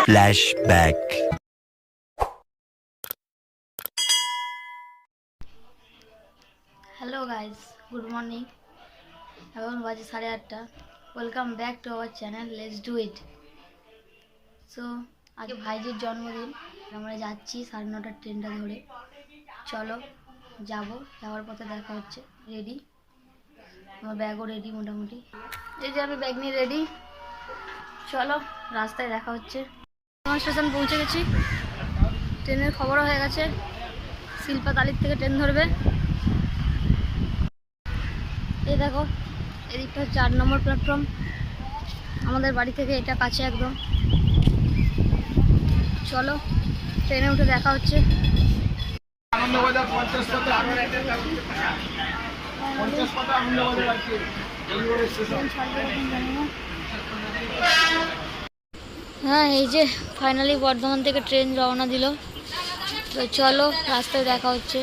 Flashback. Hello guys, good morning. এখন বাজে 8:30। Welcome back to our channel let's do it. So আজকে ভাইজির জন্মদিন, আমরা যাচ্ছি 9:30 ট্রেনটা ধরে। চলো যাওয়ার পথে দেখা হচ্ছে। রেডি, আমার ব্যাগও রেডি মোটামুটি। এই যে আমি ব্যাগ নিয়ে রেডি। চলো রাস্তায় দেখা হচ্ছে। আমার স্টেশন পৌঁছে গেছি, ট্রেনের খবরও হয়ে গেছে। শিল্পাতালির থেকে ট্রেন ধরবে। এই দেখো, এদিকটা হচ্ছে 8 নম্বর প্ল্যাটফর্ম। আমাদের বাড়ি থেকে এটা কাছে একদম। চলো ট্রেনে উঠে দেখা হচ্ছে। হ্যাঁ, এই যে ফাইনালি বর্ধমান থেকে ট্রেন রওনা দিল। তো চলো রাস্তায় দেখা হচ্ছে।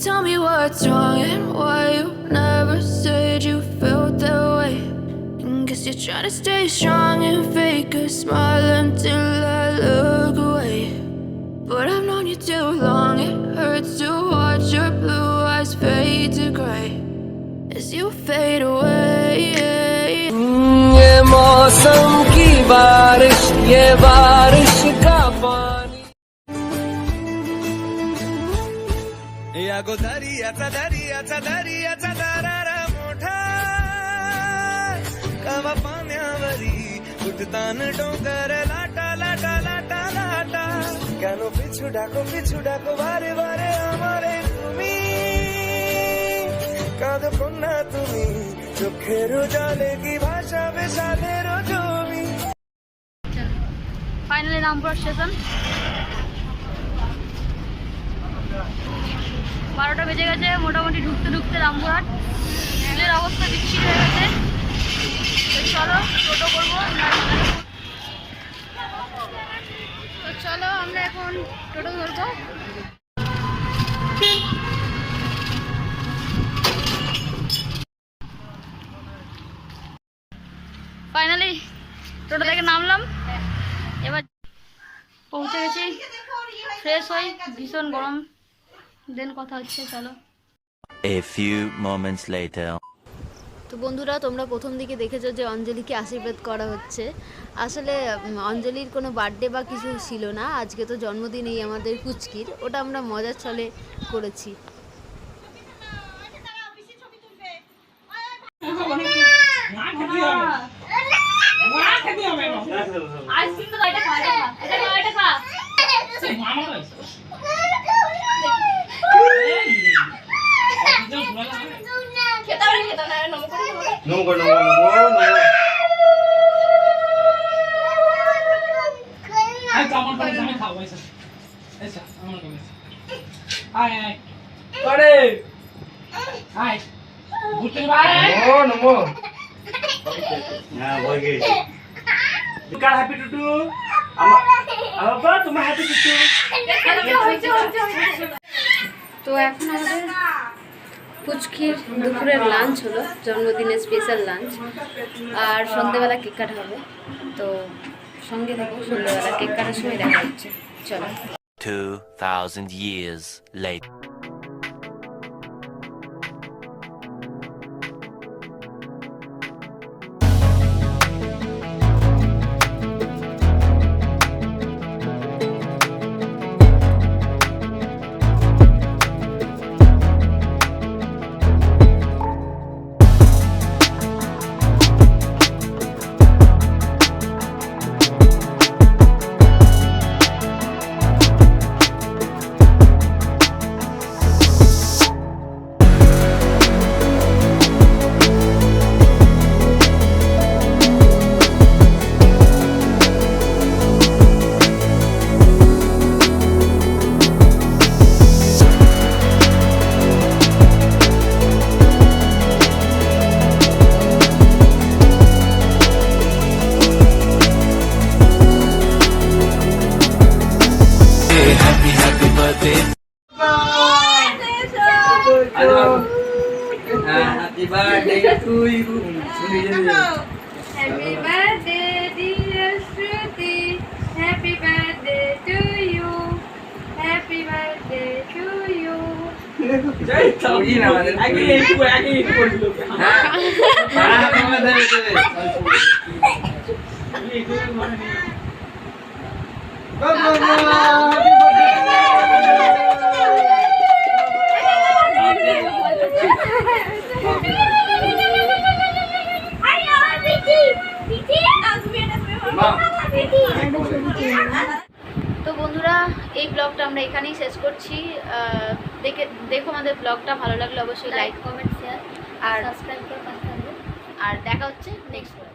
Tell me what's wrong and why you never said you felt that way. Guess you're trying to stay strong and fake a smile until I look away. But I've known you too long, it hurts to watch your blue eyes fade to gray as you fade away. ये मौसम की बारिश, ये बारिश का पानी या गो दरियाचा दरियाचा दरियाचा दरारा मोठा कवा पाण्यावरी उठतान डोंगर लाटा लाटा लाटा लाटा কেন পিছু ডাকো বারে বারে আমারে তুমি কাঁদো কন্যা তুমি চোখের জলে কি ভাসাবে সাধের জমি। Finally Rampur station. 12টা বেজে গেছে মোটামুটি। ঢুকতে রামপুরহাট রেলের অবস্থা বিচ্ছিন্ন হয়ে গেছে। তো চলো টোটো করবো। তো চলো আমরা এখন টোটো ধরবো। ফাইনালি টোটো থেকে নামলাম, এবার পৌঁছে গেছি। ফ্রেশ হই, ভীষণ গরম। দেন কথা হচ্ছে, চলো। A few moments later. তো বন্ধুরা, তোমরা প্রথম দিকে দেখেছো যে অঞ্জলিকে আশীর্বাদ করা হচ্ছে। আসলে অঞ্জলির কোনো বার্থডে বা কিছু ছিল না, আজকে তো জন্মদিন এই আমাদের কুচকির, ওটা আমরা মজার ছলে করেছি। তো এখন আমাদের পুচকির দুপুরের লাঞ্চ হলো, জন্মদিনের স্পেশাল লাঞ্চ। আর সন্ধ্যেবেলা কেক কাটা হবে। তো সঙ্গে থাকো, সন্ধ্যেবেলা কেক কাটার সময় দেখা হচ্ছে। চলো। 2000 years later. birthday. Happy birthday to you. Happy birthday dear Shruti. Happy birthday to you. Happy birthday to you. তো বন্ধুরা এই ব্লগটা আমরা এখানেই শেষ করছি। দেখো আমাদের ব্লগটা ভালো লাগলে অবশ্যই লাইক কমেন্ট শেয়ার আর সাবস্ক্রাইব করে পাশে থাকবে। আর দেখা হচ্ছে নেক্সট